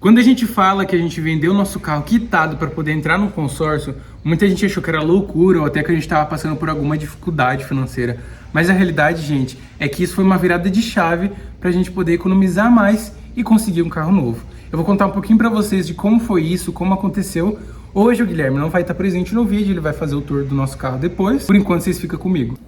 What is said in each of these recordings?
Quando a gente fala que a gente vendeu o nosso carro quitado para poder entrar no consórcio, muita gente achou que era loucura ou até que a gente estava passando por alguma dificuldade financeira. Mas a realidade, gente, é que isso foi uma virada de chave para a gente poder economizar mais e conseguir um carro novo. Eu vou contar um pouquinho para vocês de como foi isso, como aconteceu. Hoje o Guilherme não vai estar presente no vídeo, ele vai fazer o tour do nosso carro depois. Por enquanto vocês ficam comigo.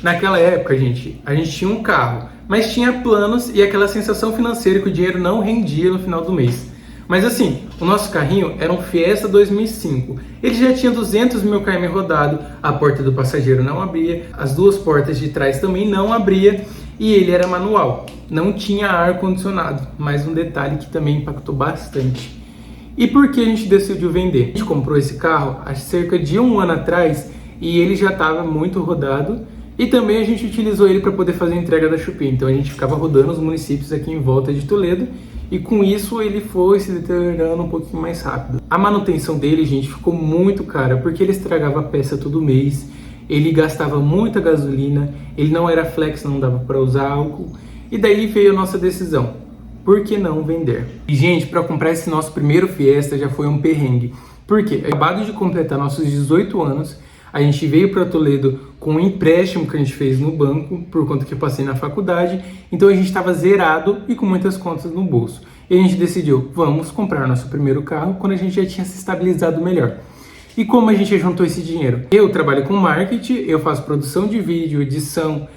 Naquela época, gente, a gente tinha um carro, mas tinha planos e aquela sensação financeira que o dinheiro não rendia no final do mês. Mas assim, o nosso carrinho era um Fiesta 2005. Ele já tinha 200 mil km rodado, a porta do passageiro não abria, as duas portas de trás também não abria e ele era manual. Não tinha ar-condicionado, mais um detalhe que também impactou bastante. E por que a gente decidiu vender? A gente comprou esse carro há cerca de um ano atrás e ele já estava muito rodado. E também a gente utilizou ele para poder fazer a entrega da Shopee. Então a gente ficava rodando os municípios aqui em volta de Toledo e com isso ele foi se deteriorando um pouquinho mais rápido. A manutenção dele, gente, ficou muito cara porque ele estragava a peça todo mês, ele gastava muita gasolina, ele não era flex, não dava para usar álcool. E daí veio a nossa decisão, por que não vender? E gente, para comprar esse nosso primeiro Fiesta já foi um perrengue. Por quê? Acabado de completar nossos 18 anos, a gente veio para Toledo com um empréstimo que a gente fez no banco, por conta que eu passei na faculdade, então a gente estava zerado e com muitas contas no bolso. E a gente decidiu, vamos comprar nosso primeiro carro quando a gente já tinha se estabilizado melhor. E como a gente juntou esse dinheiro? Eu trabalho com marketing, eu faço produção de vídeo, edição,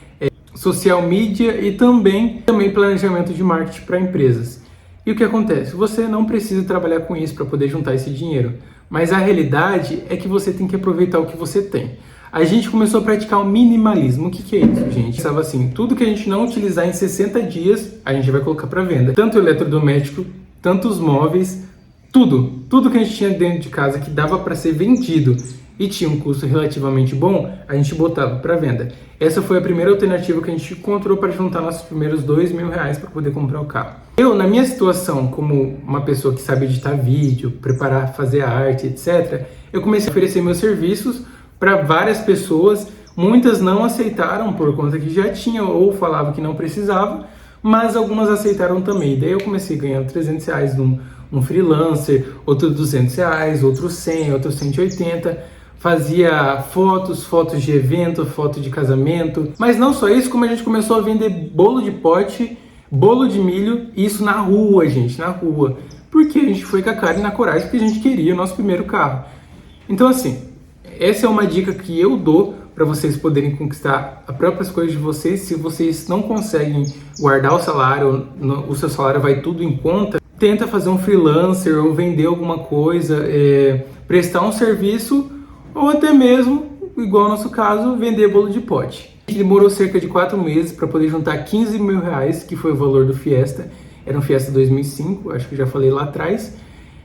social media e também planejamento de marketing para empresas. E o que acontece? Você não precisa trabalhar com isso para poder juntar esse dinheiro. Mas a realidade é que você tem que aproveitar o que você tem. A gente começou a praticar o minimalismo. O que é isso, gente? Pensava assim, tudo que a gente não utilizar em 60 dias, a gente vai colocar para venda. Tanto o eletrodoméstico, tanto os móveis, tudo que a gente tinha dentro de casa que dava para ser vendido e tinha um custo relativamente bom, a gente botava para venda. Essa foi a primeira alternativa que a gente encontrou para juntar nossos primeiros R$2.000 para poder comprar o carro. Eu, na minha situação, como uma pessoa que sabe editar vídeo, preparar, fazer arte, etc., eu comecei a oferecer meus serviços para várias pessoas. Muitas não aceitaram por conta que já tinham ou falavam que não precisava, mas algumas aceitaram também. Daí eu comecei ganhando R$300 num freelancer, outro R$200, outro 100, outro 180. Fazia fotos de evento, foto de casamento. Mas não só isso, como a gente começou a vender bolo de pote, bolo de milho, e isso na rua, gente, na rua. Porque a gente foi com a cara e na coragem, porque a gente queria o nosso primeiro carro. Então assim, essa é uma dica que eu dou para vocês poderem conquistar as próprias coisas de vocês. Se vocês não conseguem guardar o salário, o seu salário vai tudo em conta, tenta fazer um freelancer ou vender alguma coisa, prestar um serviço, ou até mesmo, igual no nosso caso, vender bolo de pote. A gente demorou cerca de 4 meses para poder juntar R$15.000, que foi o valor do Fiesta. Era um Fiesta 2005, acho que já falei lá atrás,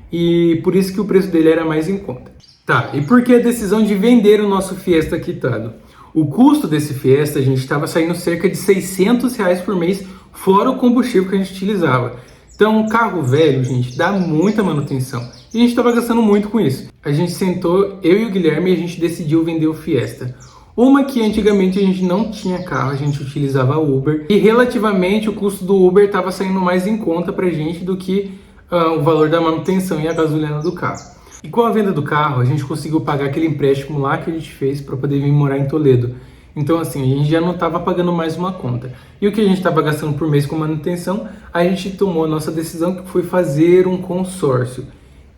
e por isso que o preço dele era mais em conta. Tá, e por que a decisão de vender o nosso Fiesta quitado? O custo desse Fiesta, a gente estava saindo cerca de R$600 por mês, fora o combustível que a gente utilizava. Então, um carro velho, gente, dá muita manutenção. E a gente estava gastando muito com isso. A gente sentou, eu e o Guilherme, e a gente decidiu vender o Fiesta. Uma que antigamente a gente não tinha carro, a gente utilizava Uber. E relativamente o custo do Uber estava saindo mais em conta pra gente do que o valor da manutenção e a gasolina do carro. E com a venda do carro, a gente conseguiu pagar aquele empréstimo lá que a gente fez para poder vir morar em Toledo. Então assim, a gente já não estava pagando mais uma conta. E o que a gente estava gastando por mês com manutenção, a gente tomou a nossa decisão, que foi fazer um consórcio.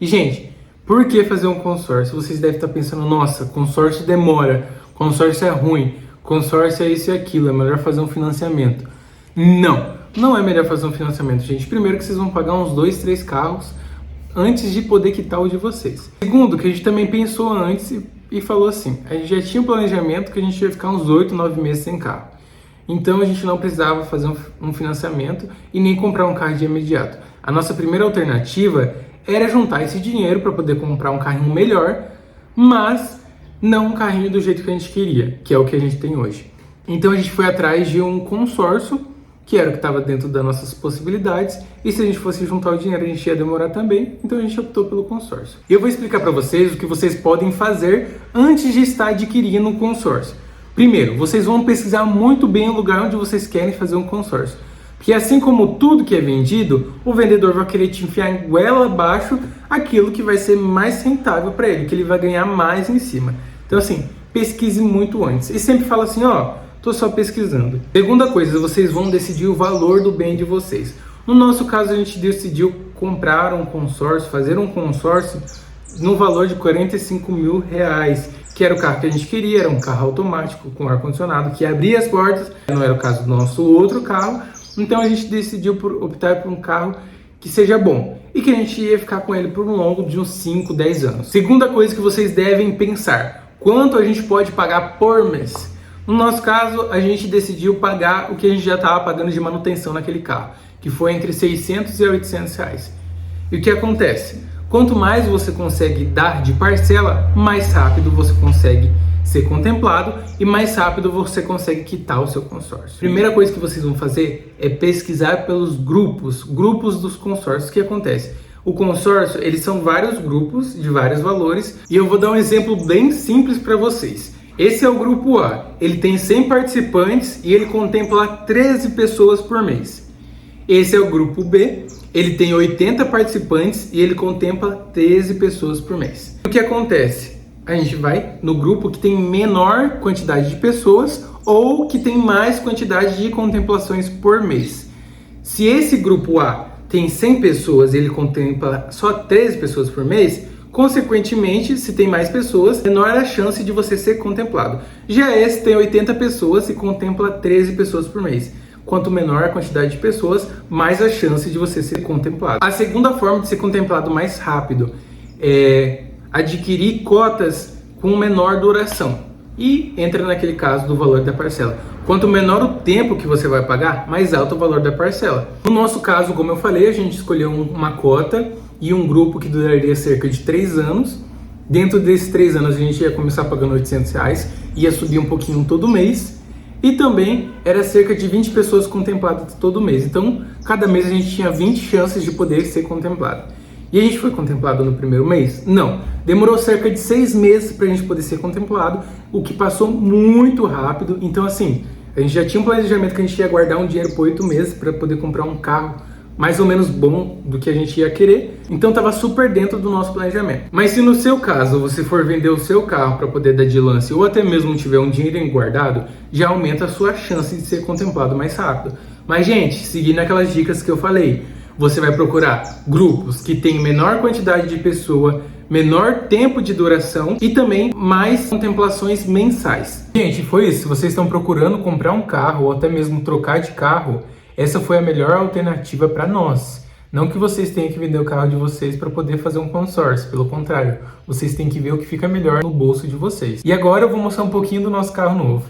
E gente, por que fazer um consórcio? Vocês devem estar pensando, nossa, consórcio demora, consórcio é ruim, consórcio é isso e aquilo, é melhor fazer um financiamento. Não é melhor fazer um financiamento, gente. Primeiro que vocês vão pagar uns 2, 3 carros antes de poder quitar o de vocês. Segundo, que a gente também pensou antes e falou assim, a gente já tinha um planejamento que a gente ia ficar uns 8, 9 meses sem carro. Então a gente não precisava fazer um financiamento e nem comprar um carro de imediato. A nossa primeira alternativa era juntar esse dinheiro para poder comprar um carrinho melhor, mas não um carrinho do jeito que a gente queria, que é o que a gente tem hoje. Então a gente foi atrás de um consórcio, que era o que estava dentro das nossas possibilidades, e se a gente fosse juntar o dinheiro a gente ia demorar também, então a gente optou pelo consórcio. E eu vou explicar para vocês o que vocês podem fazer antes de estar adquirindo um consórcio. Primeiro, vocês vão pesquisar muito bem o lugar onde vocês querem fazer um consórcio. Porque assim como tudo que é vendido, o vendedor vai querer te enfiar em goela abaixo aquilo que vai ser mais rentável para ele, que ele vai ganhar mais em cima. Então assim, pesquise muito antes. E sempre fala assim, ó, tô só pesquisando. Segunda coisa, vocês vão decidir o valor do bem de vocês. No nosso caso, a gente decidiu comprar um consórcio, fazer um consórcio no valor de R$45 mil, que era o carro que a gente queria, era um carro automático com ar-condicionado, que abria as portas, não era o caso do nosso outro carro, então a gente decidiu optar por um carro que seja bom e que a gente ia ficar com ele por um longo de uns 5, 10 anos. Segunda coisa que vocês devem pensar, quanto a gente pode pagar por mês? No nosso caso, a gente decidiu pagar o que a gente já estava pagando de manutenção naquele carro, que foi entre 600 e 800 reais. E o que acontece? Quanto mais você consegue dar de parcela, mais rápido você consegue ser contemplado e mais rápido você consegue quitar o seu consórcio. Primeira coisa que vocês vão fazer é pesquisar pelos grupos dos consórcios. O que acontece? O consórcio, eles são vários grupos de vários valores e eu vou dar um exemplo bem simples para vocês. Esse é o grupo A, ele tem 100 participantes e ele contempla 13 pessoas por mês. Esse é o grupo B, ele tem 80 participantes e ele contempla 13 pessoas por mês. O que acontece? A gente vai no grupo que tem menor quantidade de pessoas ou que tem mais quantidade de contemplações por mês. Se esse grupo A tem 100 pessoas e ele contempla só 13 pessoas por mês, consequentemente, se tem mais pessoas, menor a chance de você ser contemplado. Já esse tem 80 pessoas e contempla 13 pessoas por mês. Quanto menor a quantidade de pessoas, mais a chance de você ser contemplado. A segunda forma de ser contemplado mais rápido é adquirir cotas com menor duração. E entra naquele caso do valor da parcela. Quanto menor o tempo que você vai pagar, mais alto o valor da parcela. No nosso caso, como eu falei, a gente escolheu uma cota e um grupo que duraria cerca de 3 anos. Dentro desses 3 anos a gente ia começar pagando R$800, ia subir um pouquinho todo mês. E também era cerca de 20 pessoas contempladas todo mês. Então, cada mês a gente tinha 20 chances de poder ser contemplado. E a gente foi contemplado no primeiro mês? Não. Demorou cerca de 6 meses para a gente poder ser contemplado, o que passou muito rápido. Então, assim, a gente já tinha um planejamento que a gente ia guardar um dinheiro por 8 meses para poder comprar um carro mais ou menos bom do que a gente ia querer, então estava super dentro do nosso planejamento. Mas se no seu caso você for vender o seu carro para poder dar de lance ou até mesmo tiver um dinheiro guardado, já aumenta a sua chance de ser contemplado mais rápido. Mas gente, seguindo aquelas dicas que eu falei, você vai procurar grupos que têm menor quantidade de pessoa, menor tempo de duração e também mais contemplações mensais. Gente, foi isso. Se vocês estão procurando comprar um carro ou até mesmo trocar de carro, essa foi a melhor alternativa para nós. Não que vocês tenham que vender o carro de vocês para poder fazer um consórcio, pelo contrário, vocês têm que ver o que fica melhor no bolso de vocês. E agora eu vou mostrar um pouquinho do nosso carro novo.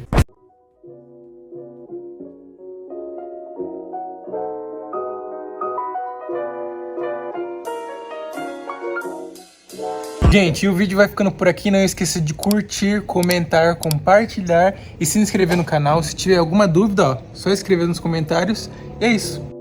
Gente, o vídeo vai ficando por aqui. Não esqueça de curtir, comentar, compartilhar e se inscrever no canal. Se tiver alguma dúvida, ó, só escrever nos comentários. E é isso.